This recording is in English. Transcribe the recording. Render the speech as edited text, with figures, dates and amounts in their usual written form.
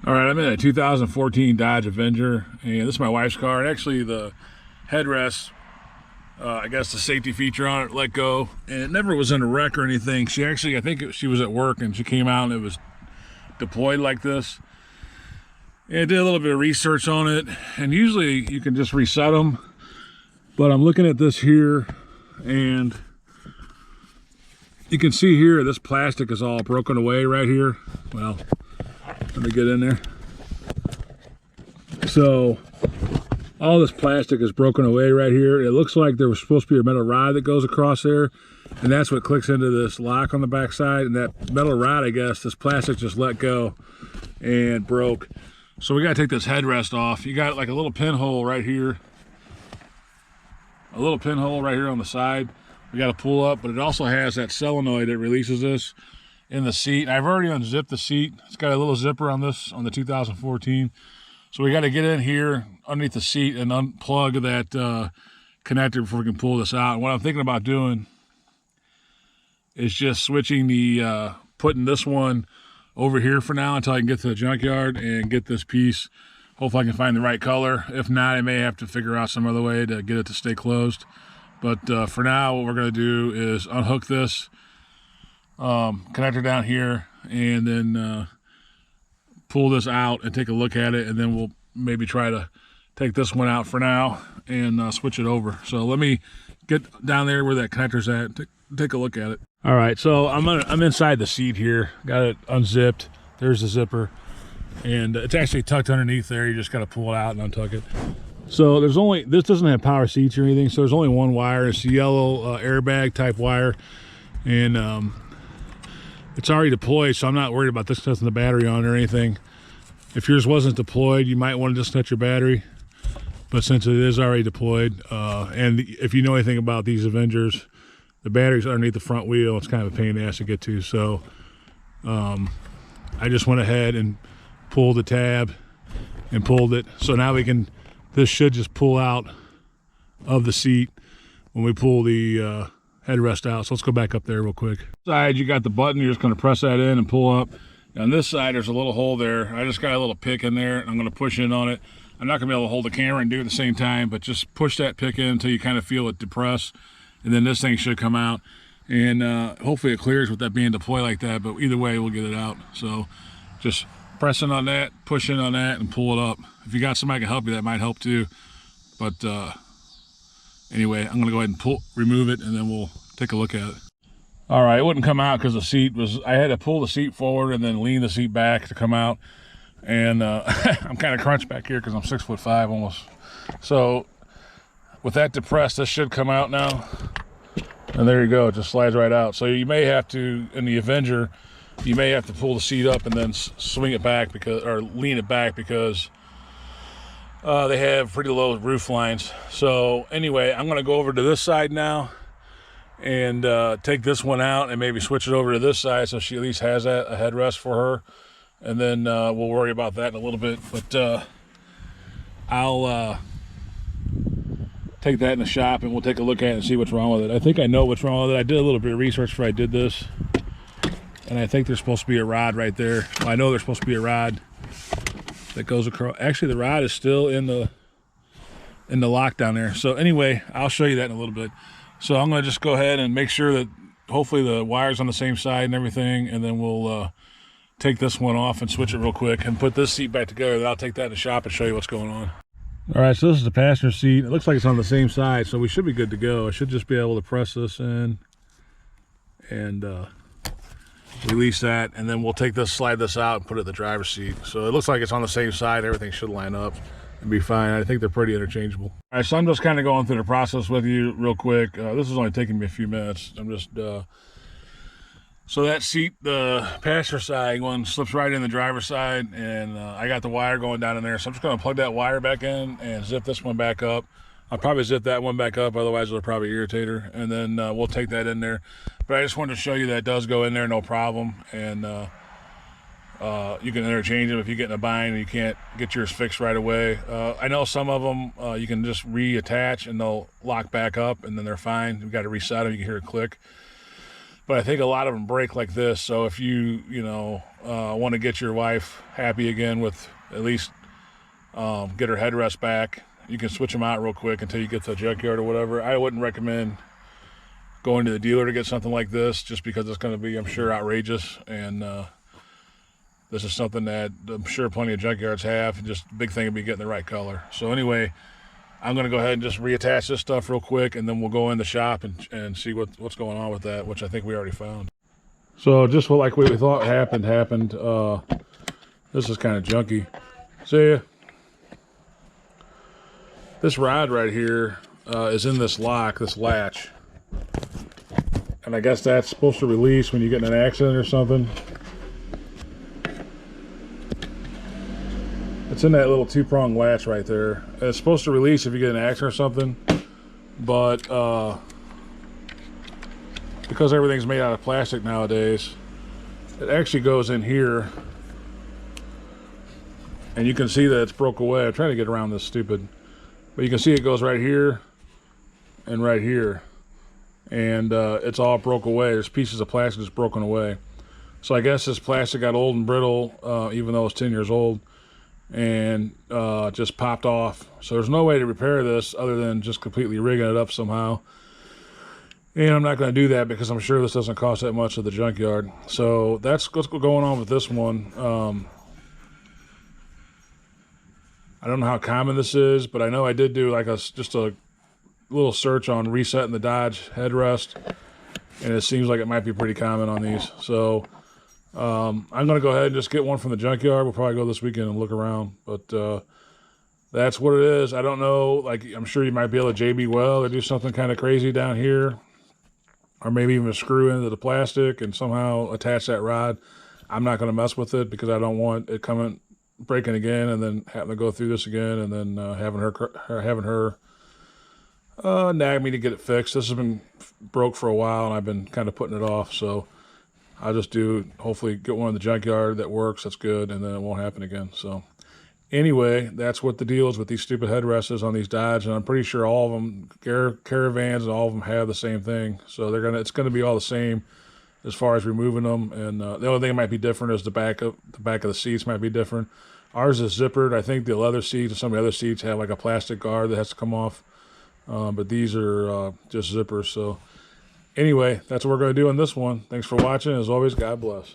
All right, I'm in a 2014 Dodge Avenger, and this is my wife's car. And actually, the headrest, I guess the safety feature on it let go, and it never was in a wreck or anything. She actually, I think she was at work, and she came out and it was deployed like this. And I did a little bit of research on it, and usually you can just reset them. But I'm looking at this here, and you can see here this plastic is all broken away right here. Well, let me get in there. So all this plastic is broken away right here. It looks like there was supposed to be a metal rod that goes across there, and that's what clicks into this lock on the back side. And that metal rod, I guess, this plastic just let go and broke. So we got to take this headrest off. You got like a little pinhole right here, a little pinhole right here on the side. We got to pull up, but it also has that solenoid that releases this in the seat. I've already unzipped the seat. It's got a little zipper on this, on the 2014. So we got to get in here underneath the seat and unplug that connector before we can pull this out. And what I'm thinking about doing is just switching the, putting this one over here for now until I can get to the junkyard and get this piece. Hopefully I can find the right color. If not, I may have to figure out some other way to get it to stay closed. But for now, what we're going to do is unhook this connector down here and then pull this out and take a look at it, and then we'll maybe try to take this one out for now and switch it over. So let me get down there where that connector's at, take a look at it. All right, so I'm inside the seat here, got it unzipped. There's the zipper, and it's actually tucked underneath there. You just got to pull it out and untuck it. So there's only, this doesn't have power seats or anything, so there's only one wire. It's a yellow airbag type wire, and it's already deployed, so I'm not worried about disconnecting the battery on or anything. If yours wasn't deployed, you might want to disconnect your battery, but since it is already deployed, and if you know anything about these Avengers, the battery's underneath the front wheel. It's kind of a pain in the ass to get to, so I just went ahead and pulled the tab and pulled it. So now we can, this should just pull out of the seat when we pull the headrest out. So let's go back up there real quick. Side, you got the button. You're just going to press that in and pull up. On this side, there's a little hole there. I just got a little pick in there, and I'm going to push in on it. I'm not going to be able to hold the camera and do it at the same time, but just push that pick in until you kind of feel it depress, and then this thing should come out. And hopefully it clears with that being deployed like that, but either way, we'll get it out. So just pressing on that, push in on that, and pull it up. If you got somebody that can help you, that might help too. But anyway, I'm gonna go ahead and remove it, and then we'll take a look at it. All right, it wouldn't come out because the seat was, I had to pull the seat forward and then lean the seat back to come out. And I'm kind of crunched back here because I'm 6'5" almost. So with that depressed, this should come out now. And there you go, it just slides right out. So you may have to, in the Avenger, you may have to pull the seat up and then swing it back, because, or lean it back, because they have pretty low roof lines. So anyway, I'm gonna go over to this side now and take this one out and maybe switch it over to this side so she at least has a headrest for her. And then we'll worry about that in a little bit. But I'll take that in the shop and we'll take a look at it and see what's wrong with it. I think I know what's wrong with it. I did a little bit of research before I did this, and I think there's supposed to be a rod right there. Well, I know there's supposed to be a rod that goes across. Actually, the rod is still in the lock down there. So anyway, I'll show you that in a little bit. So I'm going to just go ahead and make sure that hopefully the wire's on the same side and everything, and then we'll take this one off and switch it real quick and put this seat back together. Then I'll take that in the shop and show you what's going on. All right, so this is the passenger seat. It looks like it's on the same side, so we should be good to go. I should just be able to press this in and release that, and then we'll take this, slide this out, and put it in the driver's seat. So it looks like it's on the same side. Everything should line up and be fine. I think they're pretty interchangeable. All right, so I'm just kind of going through the process with you real quick. This is only taking me a few minutes. I'm just so that seat, the passenger side one, slips right in the driver's side, and I got the wire going down in there. So I'm just going to plug that wire back in and zip this one back up. I'll probably zip that one back up, otherwise it'll probably irritate her, and then we'll take that in there. But I just wanted to show you that it does go in there, no problem, and you can interchange them if you get in a bind and you can't get yours fixed right away. I know some of them you can just reattach and they'll lock back up, and then they're fine. You've got to reset them, you can hear it click. but I think a lot of them break like this. So if you want to get your wife happy again with at least get her headrest back, you can switch them out real quick until you get to the junkyard or whatever. I wouldn't recommend going to the dealer to get something like this, just because it's going to be, I'm sure, outrageous. And this is something that I'm sure plenty of junkyards have. Just the big thing would be getting the right color. So anyway, I'm going to go ahead and just reattach this stuff real quick, and then we'll go in the shop and see what's going on with that, which I think we already found. So just what we thought happened. This is kind of junky. See ya. This rod right here is in this lock, this latch. And I guess that's supposed to release when you get in an accident or something. It's in that little two-prong latch right there. And it's supposed to release if you get in an accident or something. But because everything's made out of plastic nowadays, it actually goes in here. And you can see that it's broke away. I'm trying to get around this stupid. But you can see it goes right here and right here. And it's all broke away. There's pieces of plastic that's broken away. So I guess this plastic got old and brittle, even though it's 10 years old, and just popped off. So there's no way to repair this other than just completely rigging it up somehow. And I'm not going to do that because I'm sure this doesn't cost that much at the junkyard. So that's what's going on with this one. I don't know how common this is, but I know I did do like just a little search on resetting the Dodge headrest, and it seems like it might be pretty common on these. So I'm going to go ahead and just get one from the junkyard. We'll probably go this weekend and look around, but that's what it is. I don't know, like, I'm sure you might be able to JB weld or do something kind of crazy down here, or maybe even screw into the plastic and somehow attach that rod. I'm not going to mess with it because I don't want it breaking again and then having to go through this again and then having her nag me to get it fixed. This has been broke for a while and I've been kind of putting it off, so I'll just hopefully get one in the junkyard that works, that's good, and then it won't happen again. So anyway, that's what the deal is with these stupid headrests on these Dodge, and I'm pretty sure all of them, Caravans, and all of them have the same thing. So it's gonna be all the same as far as removing them, and the only thing that might be different is the back of the seats might be different. Ours is zippered. I think the leather seats and some of the other seats have like a plastic guard that has to come off. But these are just zippers. So anyway, that's what we're going to do on this one. Thanks for watching. As always, God bless.